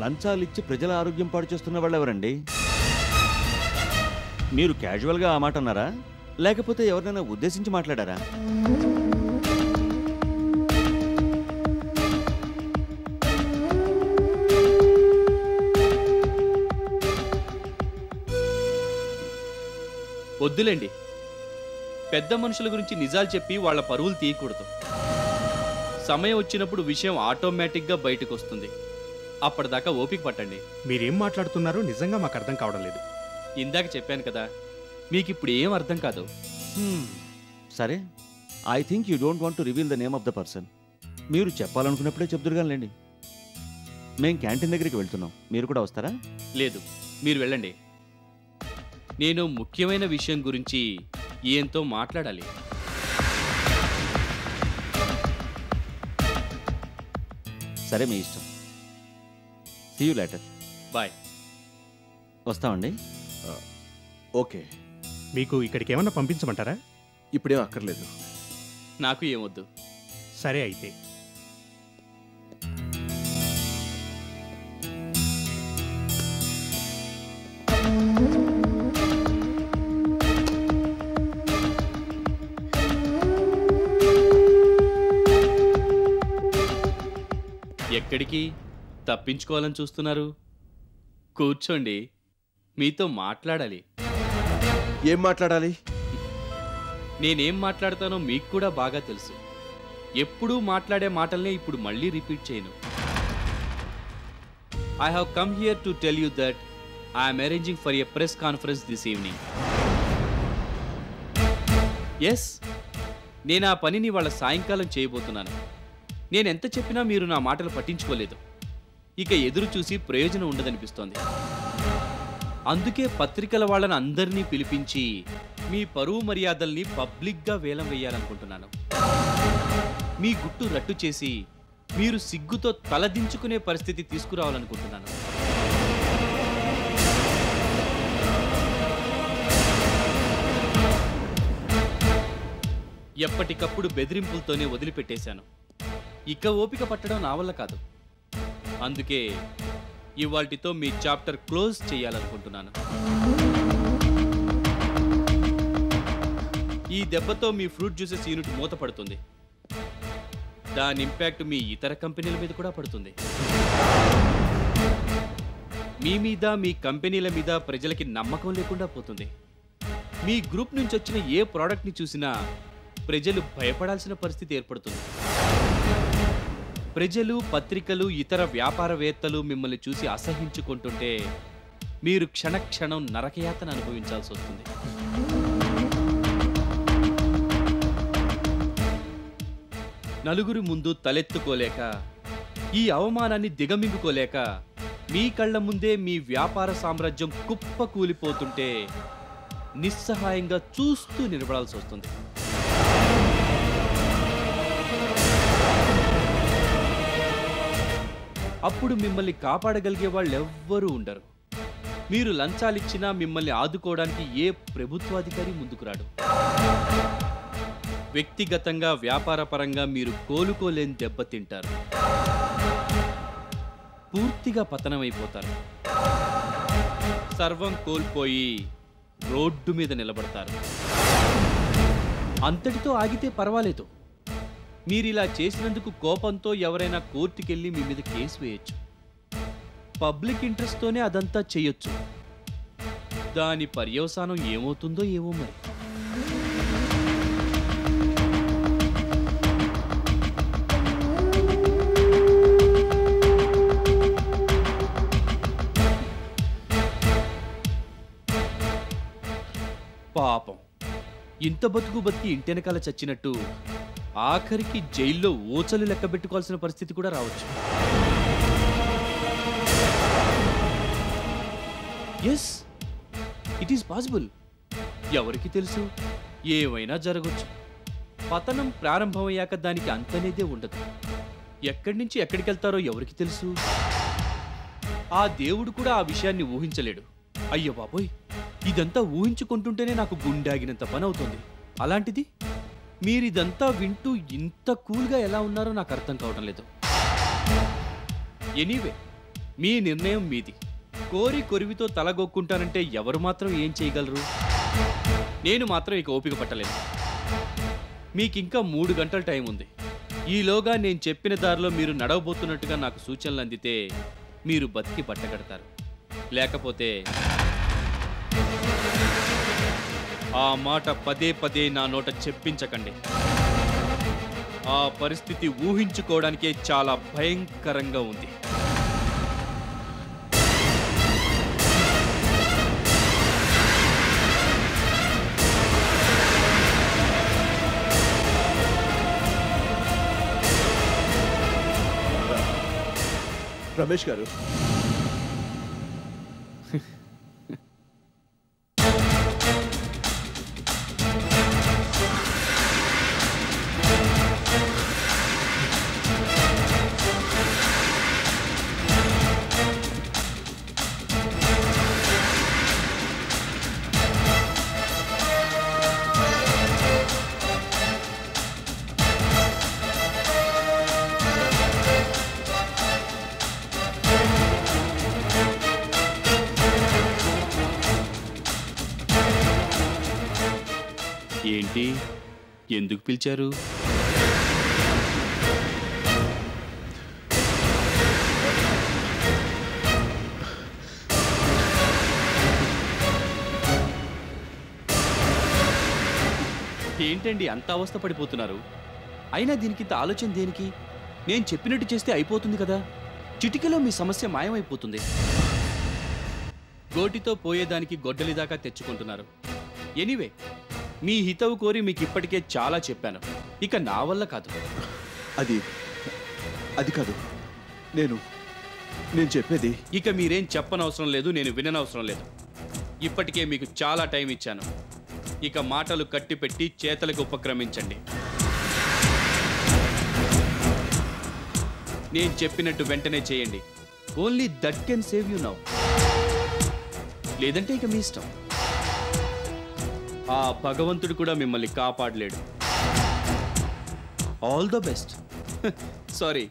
లంచాలు ఇచ్చి ప్రజల ఆరోగ్యం పాడు చేస్తున్న వాళ్ళు ఎవరండి? మీరు క్యాజువల్గా ఆ మాట అన్నారా, లేకపోతే ఎవరినైనా ఉద్దేశించి మాట్లాడారా? వద్దులేండి, పెద్ద మనుషుల గురించి నిజాలు చెప్పి వాళ్ళ పరువులు తీయకూడదు. సమయం వచ్చినప్పుడు విషయం ఆటోమేటిక్గా బయటకు వస్తుంది. అప్పటిదాకా ఓపిక పట్టండి. మీరేం మాట్లాడుతున్నారో నిజంగా మాకు అర్థం కావడం లేదు. ఇందాక చెప్పాను కదా, మీకు ఇప్పుడు ఏం అర్థం కాదు. సరే, I think you don't want to reveal the name of the person. మీరు చెప్పాలనుకున్నప్పుడే చెప్దురుగానండి. మేం క్యాంటీన్ దగ్గరికి వెళ్తున్నాం, మీరు కూడా వస్తారా? లేదు, మీరు వెళ్ళండి. నేను ముఖ్యమైన విషయం గురించి ఈయనతో మాట్లాడాలి. సరే, మీ ఇష్టం. See you later. బాయ్. వస్తామండి. ఓకే. మీకు ఇక్కడికి ఏమన్నా పంపించమంటారా? ఇప్పుడేం అక్కర్లేదు. నాకు ఏమొద్దు. సరే అయితే. ఎక్కడికి తప్పించుకోవాలని చూస్తున్నారు? కూర్చోండి, మీతో మాట్లాడాలి. ఏం మాట్లాడాలి? నేనేం మాట్లాడతానో మీకు కూడా బాగా తెలుసు. ఎప్పుడూ మాట్లాడే మాటల్నే ఇప్పుడు మళ్ళీ రిపీట్ చేయను. I have come here to tell you that I'm arranging for a press conference this evening. Yes, నేను ఆ పనిని వాళ్ళ సాయంకాలం చేయబోతున్నాను. నేనెంత చెప్పినా మీరు నా మాటలు పట్టించుకోలేదు. ఇక ఎదురు చూసి ప్రయోజనం ఉండదనిపిస్తోంది. అందుకే పత్రికల వాళ్ళని అందరినీ పిలిపించి మీ పరువు మర్యాదల్ని పబ్లిక్గా వేలం వేయాలనుకుంటున్నాను. మీ గుట్టు రట్టు చేసి మీరు సిగ్గుతో తలదించుకునే పరిస్థితి తీసుకురావాలనుకుంటున్నాను. ఎప్పటికప్పుడు బెదిరింపులతోనే వదిలిపెట్టేశాను. ఇక ఓపిక పట్టడం నా వల్ల కాదు. అందుకే ఇవాల్టితో మీ చాప్టర్ క్లోజ్ చేయాలనుకుంటున్నాను. ఈ దెబ్బతో మీ ఫ్రూట్ జ్యూసెస్ యూనిట్ మూతపడుతుంది. దాని ఇంపాక్ట్ మీ ఇతర కంపెనీల మీద కూడా పడుతుంది. మీ మీద, మీ కంపెనీల మీద ప్రజలకి నమ్మకం లేకుండా పోతుంది. మీ గ్రూప్ నుంచి వచ్చిన ఏ ప్రోడక్ట్ని చూసినా ప్రజలు భయపడాల్సిన పరిస్థితి ఏర్పడుతుంది. ప్రజలు, పత్రికలు, ఇతర వ్యాపారవేత్తలు మిమ్మల్ని చూసి అసహించుకుంటుంటే మీరు క్షణక్షణం నరకయాతన అనుభవించాల్సి వస్తుంది. నలుగురి ముందు తలెత్తుకోలేక, ఈ అవమానాన్ని దిగమింగుకోలేక మీ కళ్ళ ముందే మీ వ్యాపార సామ్రాజ్యం కుప్ప కూలిపోతుంటే నిస్సహాయంగా చూస్తూ నిలబడాల్సి వస్తుంది. అప్పుడు మిమ్మల్ని కాపాడగలిగే వాళ్ళు ఎవ్వరూ ఉండరు. మీరు లంచాలిచ్చినా మిమ్మల్ని ఆదుకోవడానికి ఏ ప్రభుత్వాధికారి ముందుకు రాడు. వ్యక్తిగతంగా, వ్యాపారపరంగా మీరు కోలుకోలేని దెబ్బతింటారు. పూర్తిగా పతనమైపోతారు. సర్వం కోల్పోయి రోడ్డు మీద నిలబడతారు. అంతటితో ఆగితే పర్వాలేదు. మీరిలా చేసినందుకు కోపంతో ఎవరైనా కోర్టుకెళ్ళి మీ మీద కేసు వేయొచ్చు. పబ్లిక్ ఇంట్రెస్ట్తోనే అదంతా చేయొచ్చు. దాని పర్యవసానం ఏమవుతుందో ఏమో మరి. పాపం, ఇంత బతుకు బతికి ఇంటెనకాల చచ్చినట్టు ఆఖరికి జైల్లో ఊచలు లెక్క పెట్టుకోవాల్సిన పరిస్థితి కూడా రావచ్చు. Yes, it is possible. ఎవరికి తెలుసు, ఏమైనా జరగచ్చు. పతనం ప్రారంభమయ్యాక దానికి అంతనేదే ఉండదు. ఎక్కడి నుంచి ఎక్కడికి వెళ్తారో ఎవరికి తెలుసు. ఆ దేవుడు కూడా ఆ విషయాన్ని ఊహించలేడు. అయ్యో బాబోయ్, ఇదంతా ఊహించుకుంటుంటేనే నాకు గుండెగినంత పని అవుతుంది. అలాంటిది మీరిదంతా వింటూ ఇంత కూల్గా ఎలా ఉన్నారో నాకు అర్థం కావడం లేదు. ఎనీవే, మీ నిర్ణయం మీది. కోరి కొరివితో తలగొక్కుంటానంటే ఎవరు మాత్రం ఏం చేయగలరు? నేను మాత్రం ఇక ఓపిక పట్టలేను. మీకింకా 3 గంటల టైం ఉంది. ఈలోగా నేను చెప్పిన దారిలో మీరు నడవబోతున్నట్టుగా నాకు సూచనలు అందితే మీరు బతికి పట్టగడతారు. లేకపోతే ఆ మాట పదే పదే నా నోట చెప్పించకండి. ఆ పరిస్థితి ఊహించుకోవడానికే చాలా భయంకరంగా ఉంది. రమేష్ గారు, ఏంటి, ఎందుకు పిలిచారు? ఏంటండి అంత అవస్థ పడిపోతున్నారు? అయినా దీనికింత ఆలోచన దేనికి? నేను చెప్పినట్టు చేస్తే అయిపోతుంది కదా. చిటికలో మీ సమస్య మాయమైపోతుంది. గోటితో పోయేదానికి గొడ్డలి దాకా తెచ్చుకుంటున్నారు. ఎనీవే, మీ హితవు కోరి మీకు ఇప్పటికే చాలా చెప్పాను. ఇక నా వల్ల కాదు. అది కాదు, నేను చెప్పేది. ఇక మీరేం చెప్పనవసరం లేదు, నేను విననవసరం లేదు. ఇప్పటికే మీకు చాలా టైం ఇచ్చాను. ఇక మాటలు కట్టిపెట్టి చేతలకు ఉపక్రమించండి. నేను చెప్పినట్టు వెంటనే చేయండి. Only that can save you now. లేదంటే ఇక మీ ఇష్టం. ఆ భగవంతుడు కూడా మిమ్మల్ని కాపాడలేడు. All the best. సారీ,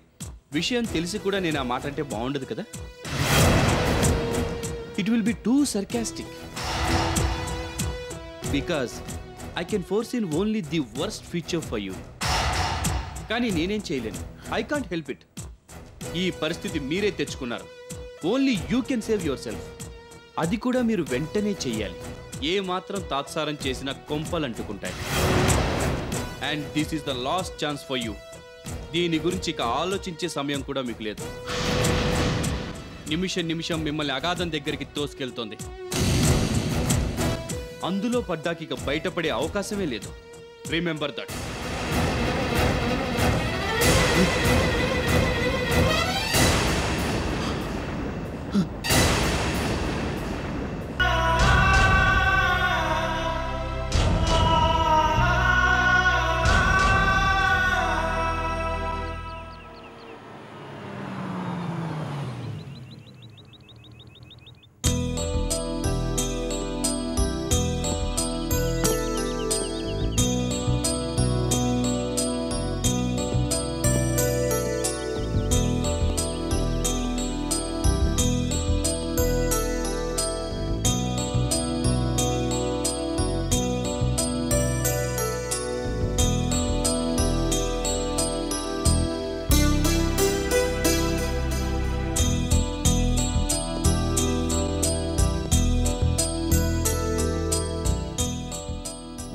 విషయం తెలిసి కూడా నేను ఆ మాట అంటే బాగుండదు కదా. It will be two sarcastic. Because I can force in only the worst future for you. కానీ నేనేం చేయలేను. I can't help it. ఈ పరిస్థితి మీరే తెచ్చుకున్నారు. Only you can save your self. అది కూడా మీరు వెంటనే చెయ్యాలి. ఏ మాత్రం తాత్సారం చేసినా కొంపలు అంటుకుంటాయి. And this is the last chance for you. దీని గురించి ఇక ఆలోచించే సమయం కూడా మీకు లేదు. నిమిషం నిమిషం మిమ్మల్ని అగాధం దగ్గరికి తోసుకెళ్తోంది. అందులో పడ్డాక ఇక బయటపడే అవకాశమే లేదు. Remember that.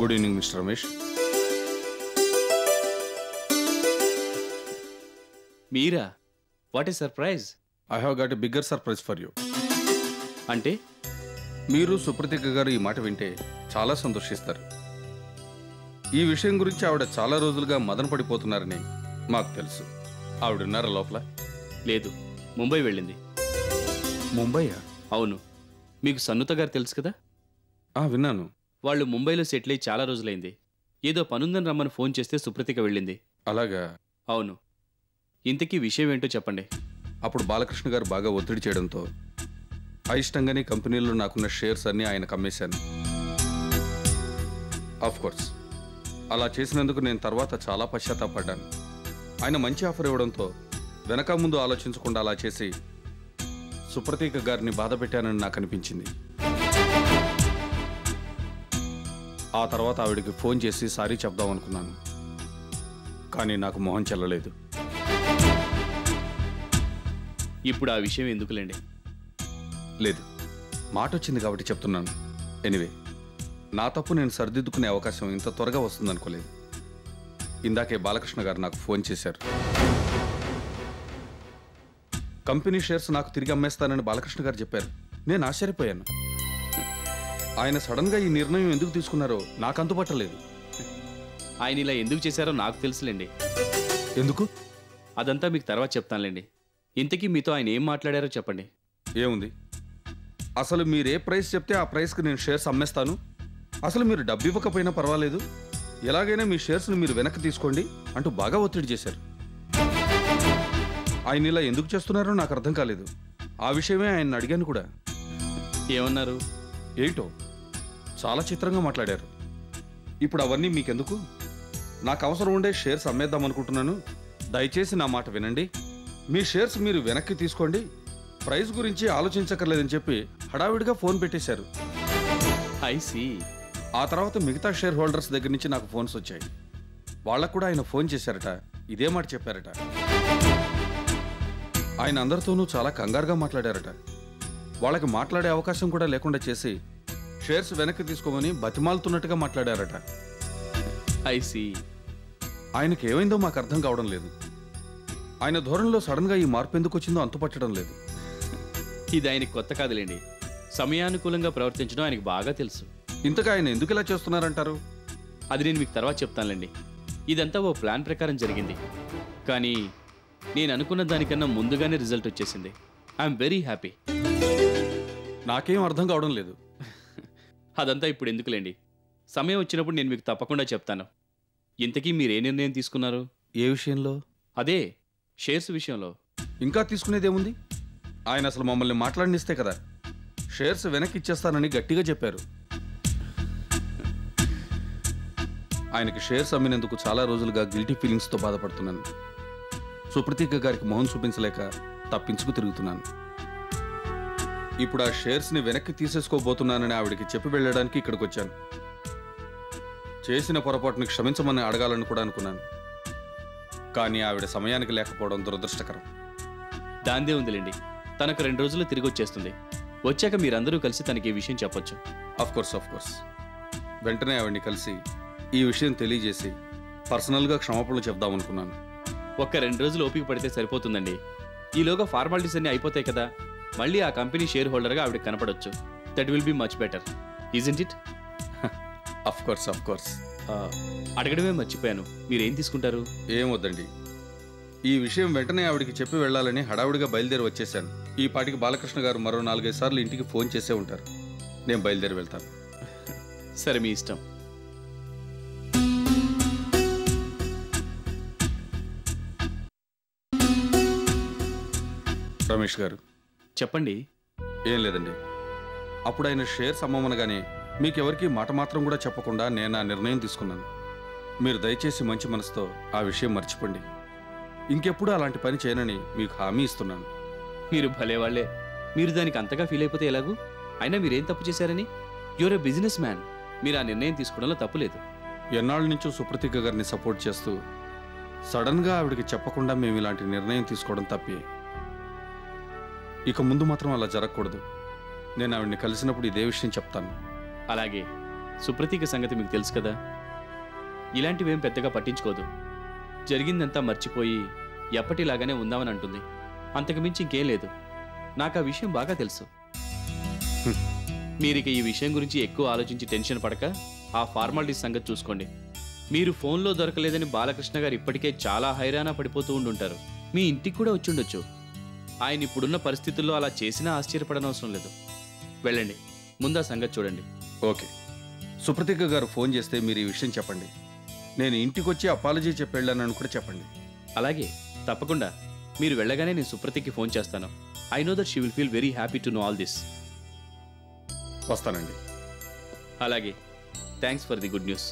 Good evening, Mr. Ramesh. Meera? What a surprise. I have got a bigger surprise for you. అంటే మీరు సుప్రతిక గారు ఈ మాట వింటే చాలా సంతోషిస్తారు. ఈ విషయం గురించి ఆవిడ చాలా రోజులుగా మదన పడిపోతున్నారని మాకు తెలుసు. ఆవిడున్నారా లోపల? లేదు, ముంబై వెళ్ళింది. ముంబైయా? అవును. మీకు సన్నుత గారు తెలుసు కదా. విన్నాను. వాళ్ళు ముంబైలో సెటిల్ అయ్యి చాలా రోజులైంది. ఏదో పనుందని రమ్మని ఫోన్ చేస్తే సుప్రతిక వెళ్ళింది. అలాగా? అవును. ఇంతకీ విషయం ఏంటో చెప్పండి. అప్పుడు బాలకృష్ణ గారు బాగా ఒత్తిడి చేయడంతో అయిష్టంగానే కంపెనీలో నాకున్న షేర్స్ అన్నీ ఆయనకు అమ్మేశాను. ఆఫ్ కోర్స్ అలా చేసినందుకు నేను తర్వాత చాలా పశ్చాత్తాపడ్డాను. ఆయన మంచి ఆఫర్ ఇవ్వడంతో వెనక ముందు ఆలోచించకుండా అలా చేసి సుప్రతీక గారిని బాధ పెట్టానని నాకు అనిపించింది. ఆ తర్వాత ఆవిడికి ఫోన్ చేసి సారీ చెప్దాం అనుకున్నాను, కానీ నాకు మొహం చెల్లలేదు. ఇప్పుడు ఆ విషయం ఎందుకులేండి. లేదు, మాట వచ్చింది కాబట్టి చెప్తున్నాను. ఎనివే, నా తప్పు నేను సరిదిద్దుకునే అవకాశం ఇంత త్వరగా వస్తుందనుకోలేదు. ఇందాకే బాలకృష్ణ గారు నాకు ఫోన్ చేశారు. కంపెనీ షేర్స్ నాకు తిరిగి అమ్మేస్తానని బాలకృష్ణ గారు చెప్పారు. నేను ఆశ్చర్యపోయాను. ఆయన సడన్గా ఈ నిర్ణయం ఎందుకు తీసుకున్నారో నాకు అంతుపట్టలేదు. ఆయన ఇలా ఎందుకు చేశారో నాకు తెలుసులేండి. ఎందుకు? అదంతా మీకు తర్వాత చెప్తానులేండి. ఇంతకీ మీతో ఆయన ఏం మాట్లాడారో చెప్పండి. ఏముంది, అసలు మీరు ఏ ప్రైస్ చెప్తే ఆ ప్రైస్కి నేను షేర్స్ అమ్మేస్తాను. అసలు మీరు డబ్బు ఇవ్వకపోయినా పర్వాలేదు, ఎలాగైనా మీ షేర్స్ని మీరు వెనక్కి తీసుకోండి అంటూ బాగా ఒత్తిడి చేశారు. ఆయన ఇలా ఎందుకు చేస్తున్నారో నాకు అర్థం కాలేదు. ఆ విషయమే ఆయన అడిగాను కూడా. ఏమన్నారు? ఏంటో చాలా చిత్రంగా మాట్లాడారు. ఇప్పుడు అవన్నీ మీకెందుకు? నాకు అవసరం ఉండే షేర్స్ అమ్మేద్దాం అనుకుంటున్నాను. దయచేసి నా మాట వినండి. మీ షేర్స్ మీరు వెనక్కి తీసుకోండి, ప్రైస్ గురించి ఆలోచించక్కర్లేదని చెప్పి హడావిడిగా ఫోన్ పెట్టేశారు. I see. ఆ తర్వాత మిగతా షేర్ హోల్డర్స్ దగ్గర నుంచి నాకు ఫోన్స్ వచ్చాయి. వాళ్ళకు కూడా ఆయన ఫోన్ చేశారట, ఇదే మాట చెప్పారట. ఆయన అందరితోనూ చాలా కంగారుగా మాట్లాడారట. వాళ్ళకి మాట్లాడే అవకాశం కూడా లేకుండా చేసి షేర్స్ వెనక్కి తీసుకోమని బతిమాలుతున్నట్టుగా మాట్లాడారట. I see. ఆయనకి ఏమైందో మాకు అర్థం కావడం లేదు. ఆయన ధోరణిలో సడన్గా ఈ మార్పు ఎందుకు వచ్చిందో అంతుపట్టడం లేదు. ఇది ఆయనకి కొత్త కాదులేండి. సమయానుకూలంగా ప్రవర్తించడం ఆయనకి బాగా తెలుసు. ఇంతగా ఆయన ఎందుకు ఇలా చేస్తున్నారంటారు? అది నేను మీకు తర్వాత చెప్తానులేండి. ఇదంతా ఓ ప్లాన్ ప్రకారం జరిగింది, కానీ నేను అనుకున్న దానికన్నా ముందుగానే రిజల్ట్ వచ్చేసింది. I'm very happy. నాకేం అర్థం కావడం లేదు. అదంతా ఇప్పుడు ఎందుకులేండి, సమయం వచ్చినప్పుడు నేను మీకు తప్పకుండా చెప్తాను. ఇంతకీ మీరు ఏ నిర్ణయం తీసుకున్నారు? ఏ విషయంలో? అదే షేర్స్ విషయంలో. ఇంకా తీసుకునేదేముంది? ఆయన అసలు మమ్మల్ని మాట్లాడనిస్తే కదా షేర్స్ వెనక్కి ఇచ్చేస్తానని గట్టిగా చెప్పారు. ఆయనకి షేర్స్ అమ్మినందుకు చాలా రోజులుగా గిల్టీ ఫీలింగ్స్తో బాధపడుతున్నాను. సుప్రతీక గారికి మొహం చూపించలేక తప్పించుకు తిరుగుతున్నాను. ఇప్పుడు ఆ షేర్స్ని వెనక్కి తీసేసుకోబోతున్నానని ఆవిడికి చెప్పి వెళ్ళడానికి ఇక్కడికి వచ్చాను. చేసిన పొరపాటుని క్షమించమని అడగాలని కూడా అనుకున్నాను, కానీ ఆవిడ సమయానికి లేకపోవడం దురదృష్టకరం. దాందే ఉందిలేండి, తనకు 2 రోజులు తిరిగి వచ్చేస్తుంది. వచ్చాక మీరందరూ కలిసి తనకి ఈ విషయం చెప్పొచ్చు. Of course. వెంటనే ఆవిడ్ని కలిసి ఈ విషయం తెలియజేసి పర్సనల్గా క్షమాపణలు చెప్దామనుకున్నాను. ఒక్క 2 రోజులు ఓపిక పడితే సరిపోతుందండి. ఈలోగా ఫార్మాలిటీస్ అన్నీ అయిపోతాయి కదా. మళ్ళీ ఆ కంపెనీ షేర్ హోల్డర్గా ఆవిడకి కనపడొచ్చు. That will be much better, isn't it? Of course. అడగడమే మర్చిపోయాను, మీరేం తీసుకుంటారు? ఏం వద్దండి. ఈ విషయం వెంటనే ఆవిడికి చెప్పి వెళ్ళాలని హడావుడిగా బయలుదేరి వచ్చేసాను. ఈ పాటికి బాలకృష్ణ గారు మరో 4-5 సార్లు ఇంటికి ఫోన్ చేసే ఉంటారు. నేను బయలుదేరి వెళ్తాను. సరే, మీ ఇష్టం. రమేష్ గారు, చెప్పండి. ఏం లేదండి, అప్పుడు ఆయన షేర్స్ అమ్మమనగానే మీకెవరికి మాట మాత్రం కూడా చెప్పకుండా నేను ఆ నిర్ణయం తీసుకున్నాను. మీరు దయచేసి మంచి మనసుతో ఆ విషయం మర్చిపోండి. ఇంకెప్పుడు అలాంటి పని చేయనని మీకు హామీ ఇస్తున్నాను. మీరు భలేవాళ్లే. మీరు దానికి అంతగా ఫీల్ అయిపోతే ఎలాగూ? అయినా మీరేం తప్పు చేశారని? You're a business man. మీరు ఆ నిర్ణయం తీసుకోవడంలో తప్పులేదు. ఎన్నాళ్ళ నుంచో సుప్రతీక గారిని సపోర్ట్ చేస్తూ సడన్గా ఆవిడికి చెప్పకుండా మేము ఇలాంటి నిర్ణయం తీసుకోవడం తప్పే. ఇక ముందు మాత్రం అలా జరగకూడదు. నేను ఆవిడ్ని కలిసినప్పుడు ఇదే విషయం చెప్తాను. అలాగే, సుప్రతీక సంగతి మీకు తెలుసు కదా. ఇలాంటివేం పెద్దగా పట్టించుకోదు. జరిగిందంతా మర్చిపోయి ఎప్పటిలాగానే ఉందామని అంటుంది. అంతకుమించి ఇంకేం లేదు. నాకు ఆ విషయం బాగా తెలుసు. మీరిక ఈ విషయం గురించి ఎక్కువ ఆలోచించి టెన్షన్ పడక ఆ ఫార్మాలిటీస్ సంగతి చూసుకోండి. మీరు ఫోన్లో దొరకలేదని బాలకృష్ణ గారు ఇప్పటికే చాలా హైరాణ పడిపోతూ ఉండుంటారు. మీ ఇంటికి కూడా వచ్చుండొచ్చు. ఆయన ఇప్పుడున్న పరిస్థితుల్లో అలా చేసినా ఆశ్చర్యపడనవసరం లేదు. వెళ్ళండి, ముందు ఆ సంగతి చూడండి. ఓకే. సుప్రతీక గారు ఫోన్ చేస్తే మీరు ఈ విషయం చెప్పండి. నేను ఇంటికి వచ్చి అపాలజీ చెప్పి వెళ్ళానని కూడా చెప్పండి. అలాగే, తప్పకుండా. మీరు వెళ్ళగానే నేను సుప్రతీకి ఫోన్ చేస్తాను. I know that she will feel very happy to know all this. వస్తానండి. అలాగే, thanks for the good news.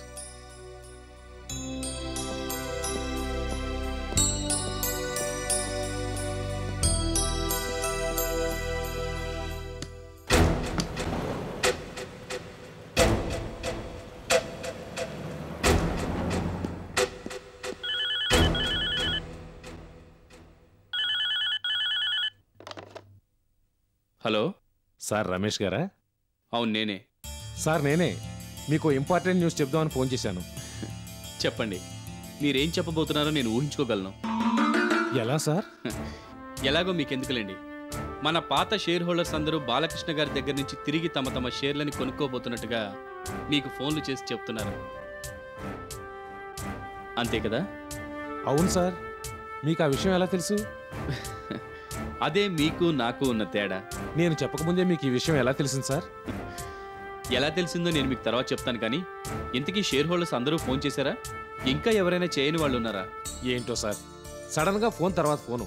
Hello. Sir Ramesh గారా? అవును నేనే. సార్ నేనే. మీకు ఇంపార్టెంట్ న్యూస్ చెప్దామని ఫోన్ చేశాను. చెప్పండి. మీరేం చెప్పబోతున్నారో నేను ఊహించుకోగలను. ఎలా సార్? ఎలాగో మీకెందుకులేండి. మన పాత షేర్ హోల్డర్స్ అందరూ బాలకృష్ణ గారి దగ్గర నుంచి తిరిగి తమ తమ షేర్లని కొనుక్కోబోతున్నట్టుగా మీకు ఫోన్లు చేసి చెప్తున్నారు. అంతే కదా? అవును సార్. మీకు ఆ విషయం ఎలా తెలుసు? అదే మీకు నాకు ఉన్న తేడా. నేను చెప్పకముందే మీకు ఈ విషయం ఎలా తెలిసింది సార్? ఎలా తెలిసిందో నేను మీకు తర్వాత చెప్తాను, కానీ ఇంతకీ షేర్ హోల్డర్స్ అందరూ ఫోన్ చేశారా? ఇంకా ఎవరైనా చేయని వాళ్ళు ఉన్నారా? ఏంటో సార్, సడన్గా ఫోన్ తర్వాత ఫోను.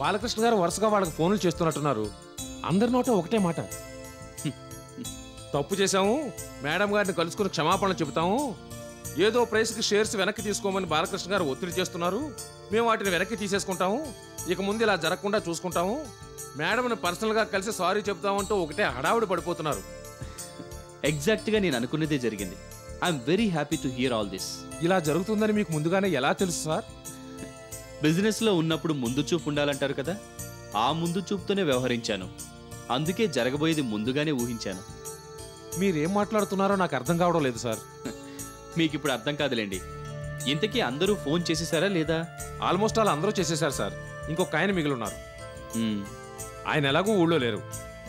బాలకృష్ణ గారు వరుసగా వాళ్ళకి ఫోన్లు చేస్తున్నట్టున్నారు. అందరి నోట ఒకటే మాట, తప్పు చేశాము, మేడం గారిని కలుసుకుని క్షమాపణలు చెబుతాము, ఏదో ప్రైస్కి షేర్స్ వెనక్కి తీసుకోమని బాలకృష్ణ గారు ఒత్తిడి చేస్తున్నారు, మేము వాటిని వెనక్కి తీసేసుకుంటాము, ఇక ముందు ఇలా జరగకుండా చూసుకుంటాము, మేడంని పర్సనల్గా కలిసి సారీ చెప్తామంటూ ఒకటే హడావుడి పడిపోతున్నారు. ఎగ్జాక్ట్గా నేను అనుకున్నదే జరిగింది. I'm very happy to hear all this. ఇలా జరుగుతుందని మీకు ముందుగానే ఎలా తెలుసు సార్? బిజినెస్లో ఉన్నప్పుడు ముందు చూపు ఉండాలంటారు కదా, ఆ ముందు చూపుతోనే వ్యవహరించాను. అందుకే జరగబోయేది ముందుగానే ఊహించాను. మీరేం మాట్లాడుతున్నారో నాకు అర్థం కావడం లేదు సార్. మీకు ఇప్పుడు అర్థం కాదులేండి. ఇంతకీ అందరూ ఫోన్ చేసేసారా లేదా? ఆల్మోస్ట్ ఆల్ అందరూ చేసేశారు సార్. ఇంకొక ఆయన మిగిలిన్నారు. ఆయన ఎలాగూ ఊళ్ళో లేరు.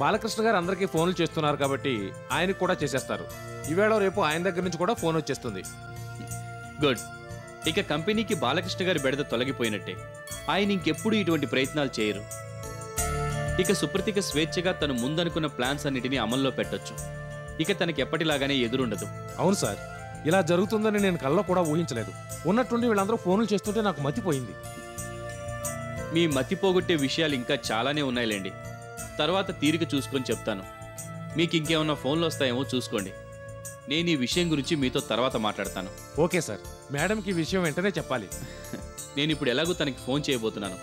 బాలకృష్ణ గారు అందరికీ ఫోన్లు చేస్తున్నారు కాబట్టి ఆయనకు కూడా చేసేస్తారు. ఈవేళ రేపు ఆయన దగ్గర నుంచి కూడా ఫోన్ వచ్చేస్తుంది. గుడ్. ఇక కంపెనీకి బాలకృష్ణ గారి బెడద తొలగిపోయినట్టే. ఆయన ఇంకెప్పుడు ఇటువంటి ప్రయత్నాలు చేయరు. ఇక సుప్రతిక స్వేచ్ఛగా తను ముందనుకున్న ప్లాన్స్ అన్నిటినీ అమల్లో పెట్టొచ్చు. ఇక తనకి ఎప్పటిలాగానే ఎదురుండదు. అవును సార్, ఇలా జరుగుతుందని నేను కల్లో కూడా ఊహించలేదు. ఉన్నట్టుండి వీళ్ళందరూ ఫోన్లు చేస్తుంటే నాకు మతిపోయింది. మీ మతి పోగొట్టే విషయాలు ఇంకా చాలానే ఉన్నాయిలేండి. తర్వాత తీరిక చూసుకొని చెప్తాను. మీకు ఇంకేమన్నా ఫోన్లు వస్తాయేమో చూసుకోండి. నేను ఈ విషయం గురించి మీతో తర్వాత మాట్లాడతాను. Okay sir. మేడంకి ఈ విషయం వెంటనే చెప్పాలి. నేను ఇప్పుడు ఎలాగో తనకి ఫోన్ చేయబోతున్నాను.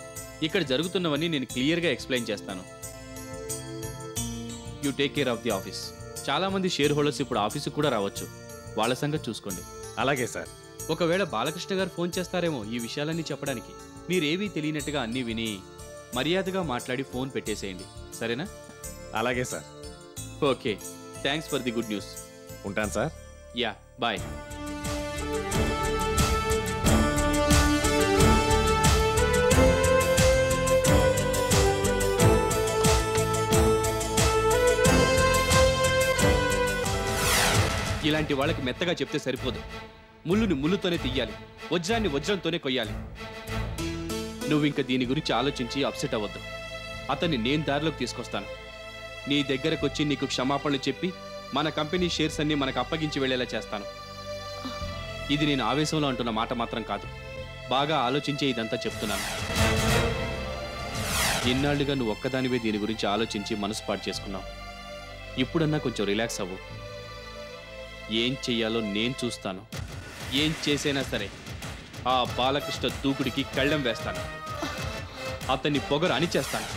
ఇక్కడ జరుగుతున్నవన్నీ నేను క్లియర్గా ఎక్స్ప్లెయిన్ చేస్తాను. You take care of the office. చాలా మంది షేర్ హోల్డర్స్ ఇప్పుడు ఆఫీసుకు కూడా రావచ్చు. వాళ్ళ సంగతి చూసుకోండి. అలాగే సార్. ఒకవేళ బాలకృష్ణ గారు ఫోన్ చేస్తారేమో ఈ విషయాలన్నీ చెప్పడానికి. మీరేవీ తెలియనట్టుగా అన్నీ విని మర్యాదగా మాట్లాడి ఫోన్ పెట్టేసేయండి, సరేనా? అలాగే sir. Okay, thanks for the good news. ఉంటాను సార్. Yeah, bye. ఇలాంటి వాళ్ళకి మెత్తగా చెప్తే సరిపోదు. ముళ్ళుని ముళ్ళుతోనే తీయాలి, వజ్రాన్ని వజ్రంతోనే కొయ్యాలి. నువ్వు ఇంక దీని గురించి ఆలోచించి అప్సెట్ అవ్వద్దు. అతన్ని నేను దారిలోకి తీసుకొస్తాను. నీ దగ్గరకు వచ్చి నీకు క్షమాపణలు చెప్పి మన కంపెనీ షేర్స్ అన్ని మనకు అప్పగించి వెళ్ళేలా చేస్తాను. ఇది నేను ఆవేశంలో అంటున్న మాట మాత్రం కాదు. బాగా ఆలోచించే ఇదంతా చెప్తున్నాను. ఇన్నాళ్లుగా నువ్వు ఒక్కదానివే దీని గురించి ఆలోచించి మనసు పాటు చేసుకున్నావు. ఇప్పుడన్నా కొంచెం రిలాక్స్ అవ్వు. ఏం చెయ్యాలో నేను చూస్తాను. ఏం చేసైనా సరే ఆ బాలకృష్ణ దూకుడికి కళ్ళెం వేస్తాను. అతన్ని పొగరు అణిచేస్తాను.